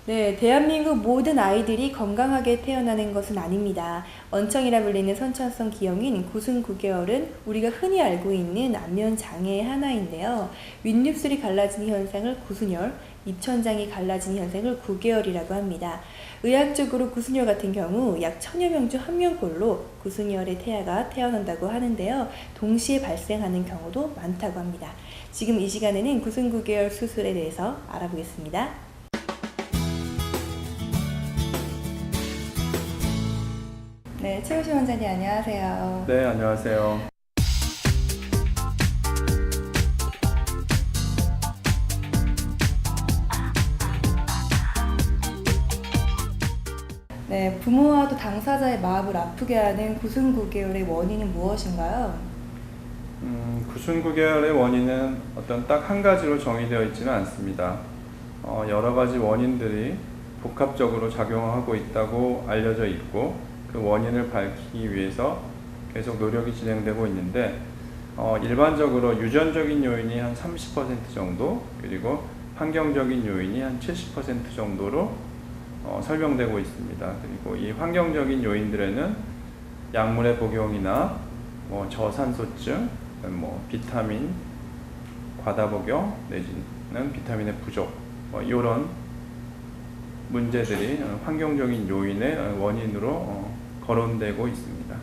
네, 대한민국 모든 아이들이 건강하게 태어나는 것은 아닙니다. 원청이라 불리는 선천성 기형인 9순 9개월은 우리가 흔히 알고 있는 안면 장애의 하나인데요. 윗입술이 갈라지는 현상을 구순열, 입천장이 갈라지는 현상을 9개월이라고 합니다. 의학적으로 구순열 같은 경우 약 1000여 명 중 1명꼴로 구순열의 태아가 태어난다고 하는데요. 동시에 발생하는 경우도 많다고 합니다. 지금 이 시간에는 9순 9개월 수술에 대해서 알아보겠습니다. 네, 최우신 원장님 안녕하세요. 네, 안녕하세요. 네, 부모와도 당사자의 마음을 아프게 하는 9순 9개월의 원인은 무엇인가요? 9순 9개월의 원인은 어떤 딱 한 가지로 정의되어 있지는 않습니다. 여러 가지 원인들이 복합적으로 작용하고 있다고 알려져 있고 그 원인을 밝히기 위해서 계속 노력이 진행되고 있는데 일반적으로 유전적인 요인이 한 30% 정도 그리고 환경적인 요인이 한 70% 정도로 설명되고 있습니다. 그리고 이 환경적인 요인들에는 약물의 복용이나 저산소증, 비타민 과다 복용 내지는 비타민의 부족 이런 문제들이 환경적인 요인의 원인으로 거론되고 있습니다.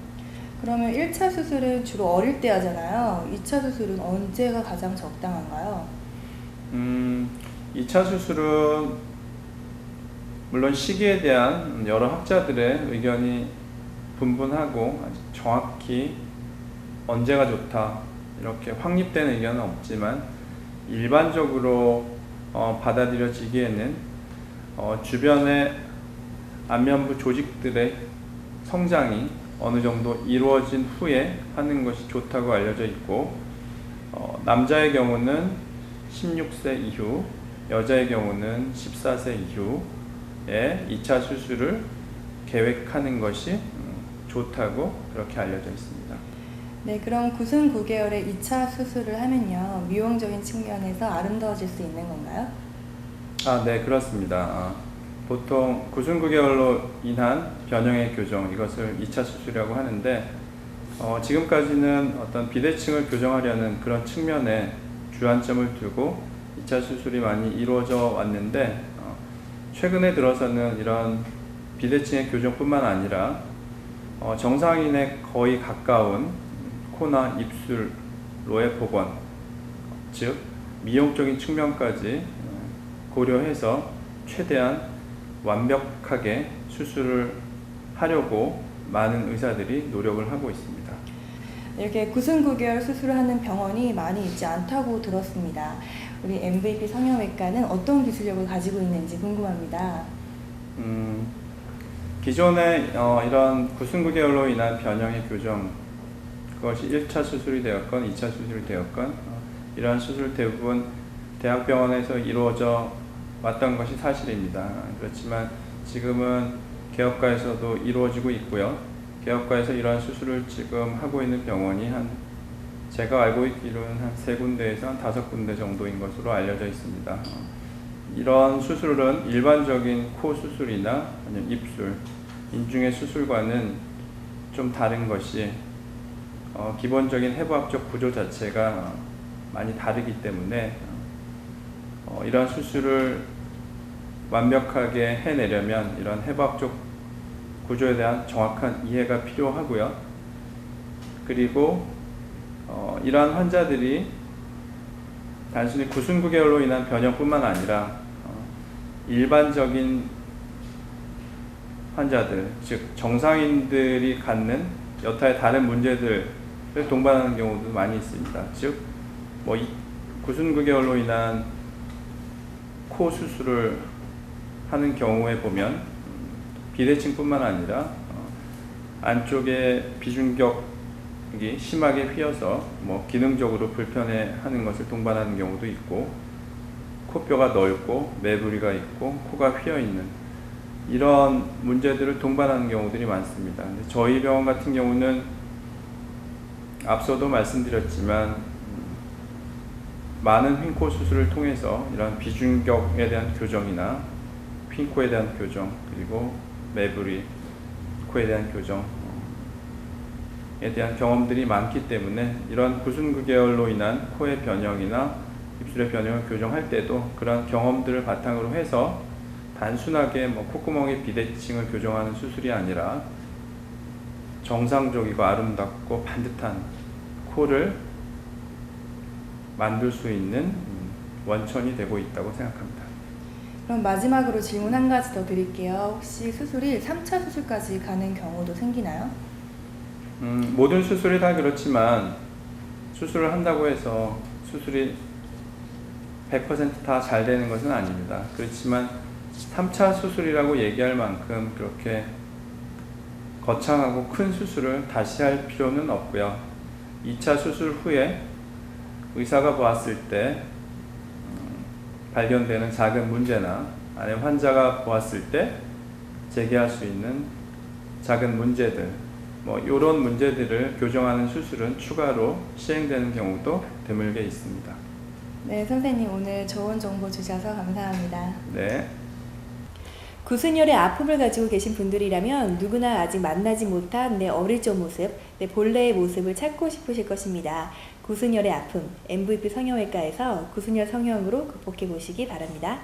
그러면 1차 수술은 주로 어릴 때 하잖아요. 2차 수술은 언제가 가장 적당한가요? 2차 수술은 물론 시기에 대한 여러 학자들의 의견이 분분하고 아직 정확히 언제가 좋다 이렇게 확립된 의견은 없지만 일반적으로 받아들여지기에는 주변의 안면부 조직들의 성장이 어느 정도 이루어진 후에 하는 것이 좋다고 알려져 있고 남자의 경우는 16세 이후, 여자의 경우는 14세 이후에 2차 수술을 계획하는 것이 좋다고 그렇게 알려져 있습니다. 네, 그럼 9순 9개월에 2차 수술을 하면요, 미용적인 측면에서 아름다워질 수 있는 건가요? 네, 그렇습니다. 보통 9순 9개월로 인한 변형의 교정, 이것을 2차 수술이라고 하는데 지금까지는 어떤 비대칭을 교정하려는 그런 측면에 주안점을 두고 2차 수술이 많이 이루어져 왔는데 최근에 들어서는 이런 비대칭의 교정뿐만 아니라 정상인에 거의 가까운 코나 입술, 로의 복원, 즉 미용적인 측면까지 고려해서 최대한 완벽하게 수술을 하려고 많은 의사들이 노력을 하고 있습니다. 이렇게 9순 9개월 수술을 하는 병원이 많이 있지 않다고 들었습니다. 우리 MVP 성형외과는 어떤 기술력을 가지고 있는지 궁금합니다. 기존에 이런 9순 9개월로 인한 변형의 교정, 그것이 1차 수술이 되었건 2차 수술이 되었건 이러한 수술 대부분 대학병원에서 이루어져 왔던 것이 사실입니다. 그렇지만 지금은 개업가에서도 이루어지고 있고요. 개업가에서 이러한 수술을 지금 하고 있는 병원이 제가 알고 있기로는 한 3군데에서 한 5군데 정도인 것으로 알려져 있습니다. 이런 수술은 일반적인 코 수술이나 아니면 입술, 인중의 수술과는 좀 다른 것이 기본적인 해부학적 구조 자체가 많이 다르기 때문에 이러한 수술을 완벽하게 해내려면 이런 해부학적 구조에 대한 정확한 이해가 필요하고요. 그리고 이러한 환자들이 단순히 9순 9개월로 인한 변형뿐만 아니라 일반적인 환자들, 즉 정상인들이 갖는 여타의 다른 문제들을 동반하는 경우도 많이 있습니다. 즉 9순 9개월로 인한 코 수술을 하는 경우에 보면 비대칭뿐만 아니라 안쪽에 비중격이 심하게 휘어서 기능적으로 불편해하는 것을 동반하는 경우도 있고 코뼈가 넓고 매부리가 있고 코가 휘어있는 이런 문제들을 동반하는 경우들이 많습니다. 근데 저희 병원 같은 경우는 앞서도 말씀드렸지만 많은 횡코 수술을 통해서 이런 비중격에 대한 교정이나 휜 코에 대한 교정, 그리고 매부리 코에 대한 교정에 대한 경험들이 많기 때문에 이런 구순구개열로 인한 코의 변형이나 입술의 변형을 교정할 때도 그런 경험들을 바탕으로 해서 단순하게 콧구멍의 비대칭을 교정하는 수술이 아니라 정상적이고 아름답고 반듯한 코를 만들 수 있는 원천이 되고 있다고 생각합니다. 그럼 마지막으로 질문 한 가지 더 드릴게요. 혹시 수술이 3차 수술까지 가는 경우도 생기나요? 모든 수술이 다 그렇지만 수술을 한다고 해서 수술이 100% 다 잘 되는 것은 아닙니다. 그렇지만 3차 수술이라고 얘기할 만큼 그렇게 거창하고 큰 수술을 다시 할 필요는 없고요. 2차 수술 후에 의사가 보았을 때 발견되는 작은 문제나 아니면 환자가 보았을 때 제기할 수 있는 작은 문제들, 이런 문제들을 교정하는 수술은 추가로 시행되는 경우도 드물게 있습니다. 네, 선생님 오늘 좋은 정보 주셔서 감사합니다. 네. 구순열의 아픔을 가지고 계신 분들이라면 누구나 아직 만나지 못한 내 어릴 적 모습, 내 본래의 모습을 찾고 싶으실 것입니다. 구순열의 아픔, MVP 성형외과에서 구순열 성형으로 극복해 보시기 바랍니다.